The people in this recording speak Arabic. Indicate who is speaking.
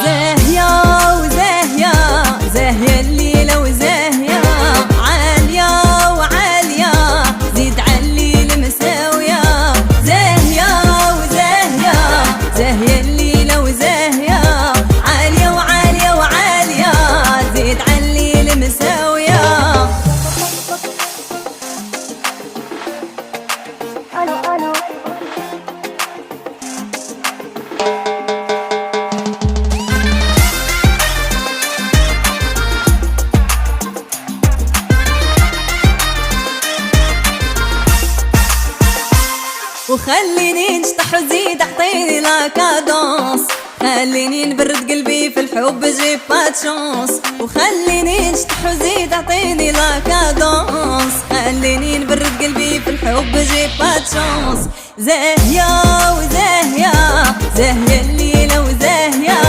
Speaker 1: زاهية وزاهية زاهية الليلة وزاهية عالية وعالية زيد علي المساوية زاهية وزاهية زاهية الليلة وزاهية عالية وعالية وعالية زيد علي المساوية. وخليني نشطح وزيد اعطيني لا كادونس خليني نبرد قلبي في الحب جي با تشونس وخليني نشطح وزيد اعطيني لا كادونس خليني نبرد قلبي في الحب جي با تشونس. زاهية وزاهية زاهية الليلة وزاهية